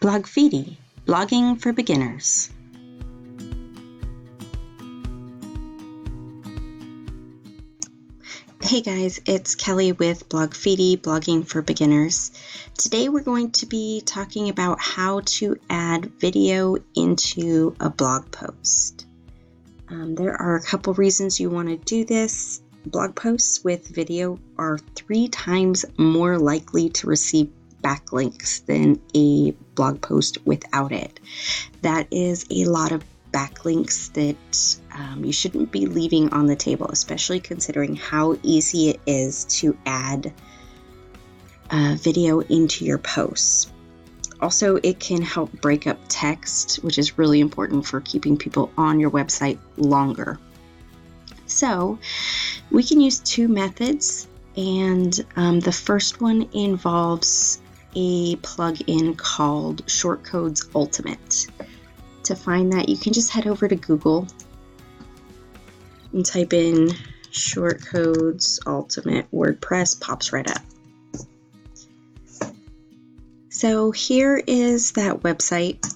Blogfiti, blogging for beginners. Hey guys, it's Kelly with Blogfiti, blogging for beginners. Today we're going to be talking about how to add video into a blog post. There are a couple reasons you want to do this. Blog posts with video are 3 times more likely to receive backlinks than a blog post without it. That is a lot of backlinks that you shouldn't be leaving on the table, especially considering how easy it is to add video into your posts. Also, it can help break up text, which is really important for keeping people on your website longer. So we can use 2 methods, and the first one involves a plugin called Shortcode's Ultimate. To find that, you can just head over to Google and type in Shortcode's Ultimate WordPress, pops right up. So here is that website.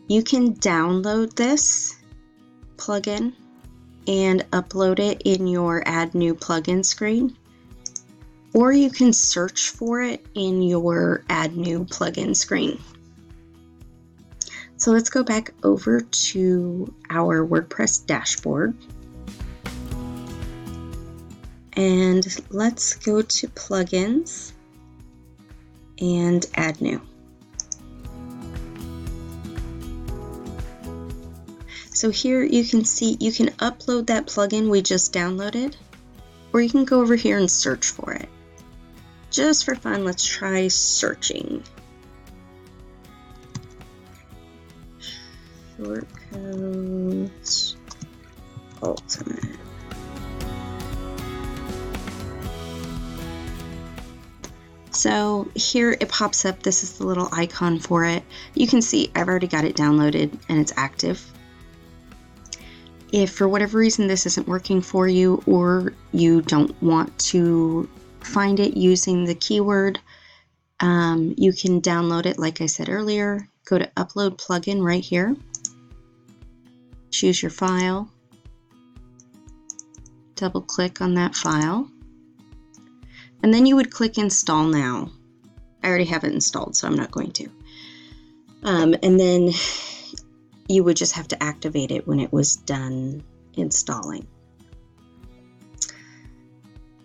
You can download this plugin and upload it in your Add New Plugin screen, or you can search for it in your Add New Plugin screen. So let's go back over to our WordPress dashboard, and let's go to Plugins and Add New. So here you can see you can upload that plugin we just downloaded, or you can go over here and search for it. Just for fun, let's try searching. Shortcode Ultimate. So here it pops up. This is the little icon for it. You can see I've already got it downloaded and it's active. If for whatever reason this isn't working for you, or you don't want to find it using the keyword, you can download it like I said earlier. Go to Upload Plugin right here. Choose your file. Double click on that file. And then you would click Install Now. I already have it installed, so I'm not going to. And then you would just have to activate it when it was done installing.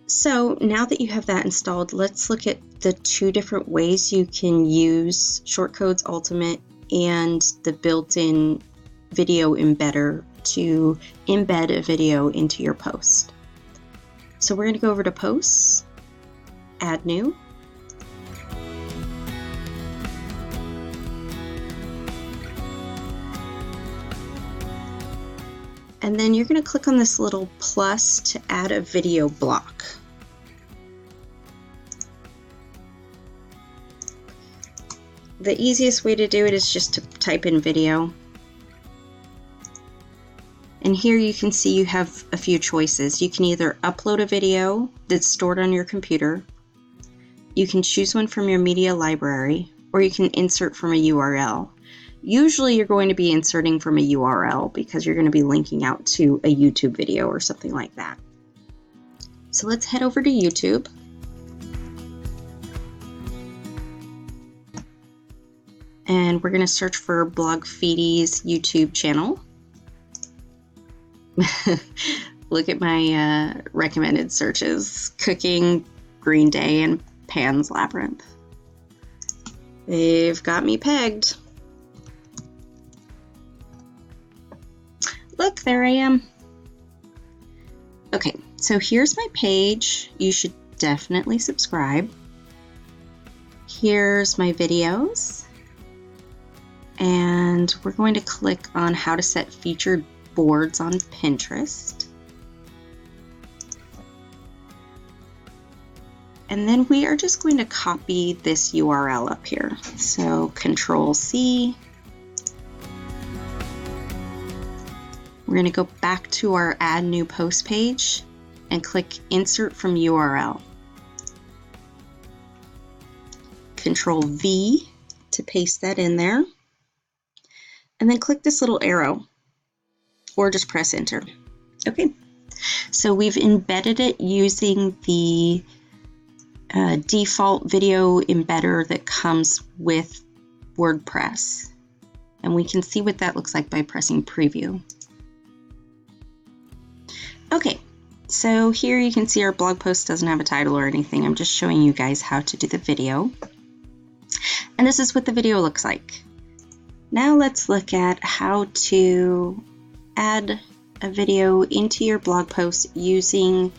So now that you have that installed, let's look at the 2 different ways you can use Shortcode's Ultimate and the built-in video embedder to embed a video into your post. So we're going to go over to Posts, Add New. And then you're going to click on this little plus to add a video block. The easiest way to do it is just to type in video. And here you can see you have a few choices. You can either upload a video that's stored on your computer, you can choose one from your media library, or you can insert from a URL. Usually you're going to be inserting from a URL because you're going to be linking out to a YouTube video or something like that. So let's head over to YouTube. And we're going to search for Blogfiti's YouTube channel. Look at my recommended searches: Cooking, Green Day, and Pan's Labyrinth. They've got me pegged. Look, there I am. Okay, so here's my page. You should definitely subscribe. Here's my videos. And we're going to click on how to set featured boards on Pinterest. And then we are just going to copy this URL up here. So Control-C. We're going to go back to our Add New Post page and click Insert from URL. Control V to paste that in there. And then click this little arrow, or just press enter. Okay, so we've embedded it using the default video embedder that comes with WordPress. And we can see what that looks like by pressing preview. Okay, so here you can see our blog post doesn't have a title or anything. I'm just showing you guys how to do the video. And this is what the video looks like. Now let's look at how to add a video into your blog post using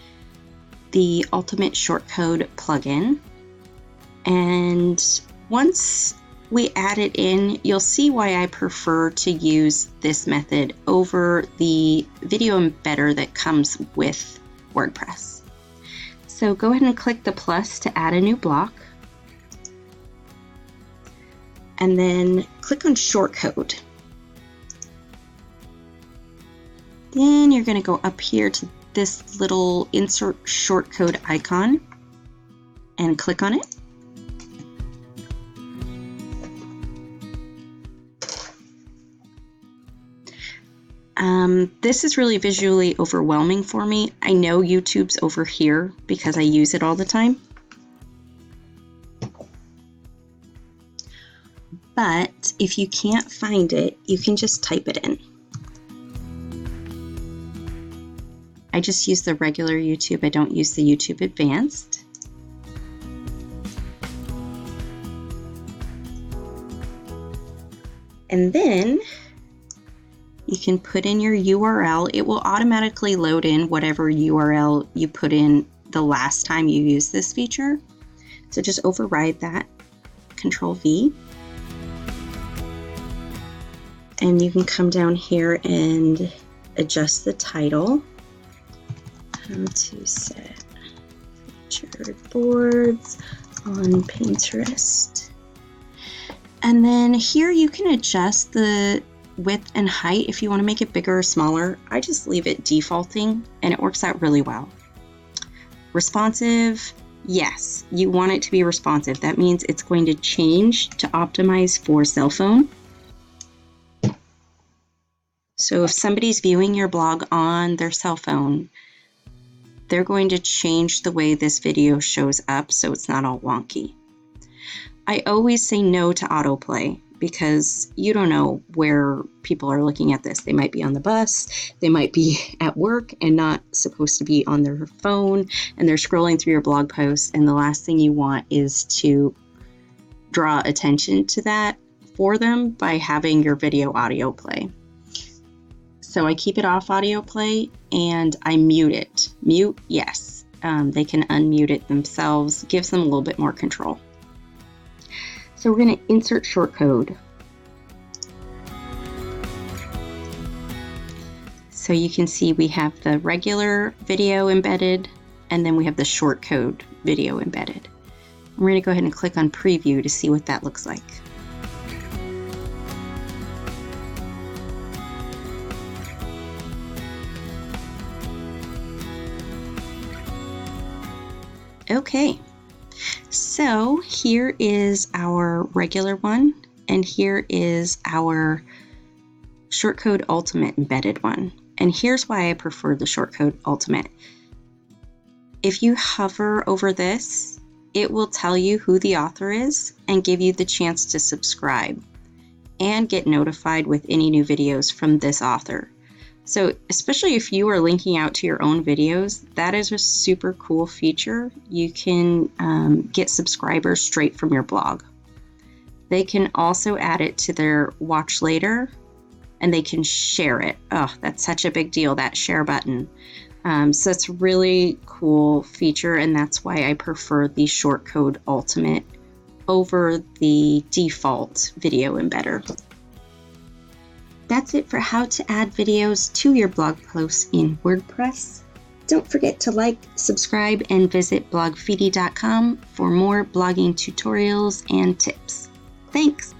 the Ultimate Shortcode plugin. And once we add it in, you'll see why I prefer to use this method over the video embedder that comes with WordPress. So go ahead and click the plus to add a new block. And then click on Shortcode. Then you're going to go up here to this little insert shortcode icon and click on it. This is really visually overwhelming for me. I know YouTube's over here because I use it all the time. But if you can't find it, you can just type it in. I just use the regular YouTube. I don't use the YouTube Advanced. And then you can put in your URL. It will automatically load in whatever URL you put in the last time you used this feature. So just override that, Control V. And you can come down here and adjust the title. How to set featured boards on Pinterest. And then here you can adjust the width and height if you want to make it bigger or smaller. I just leave it defaulting and it works out really well. Responsive, yes, you want it to be responsive. That means it's going to change to optimize for cell phone. So if somebody's viewing your blog on their cell phone, they're going to change the way this video shows up so it's not all wonky. I always say no to autoplay because you don't know where people are looking at this. They might be on the bus, they might be at work and not supposed to be on their phone, and they're scrolling through your blog post, and the last thing you want is to draw attention to that for them by having your video audio play. So I keep it off audio play and I mute it. Mute, yes. They can unmute it themselves. Gives them a little bit more control. So we're going to insert shortcode. So you can see we have the regular video embedded and then we have the shortcode video embedded. We're going to go ahead and click on preview to see what that looks like. Okay, so here is our regular one, and here is our Shortcode Ultimate embedded one. And here's why I prefer the Shortcode Ultimate. If you hover over this, it will tell you who the author is and give you the chance to subscribe and get notified with any new videos from this author. So especially if you are linking out to your own videos, that is a super cool feature. You can get subscribers straight from your blog. They can also add it to their watch later and they can share it. Oh, that's such a big deal, that share button. So it's a really cool feature, and that's why I prefer the Shortcode Ultimate over the default video embedder. That's it for how to add videos to your blog posts in WordPress. Don't forget to like, subscribe, and visit blogfiti.com for more blogging tutorials and tips. Thanks!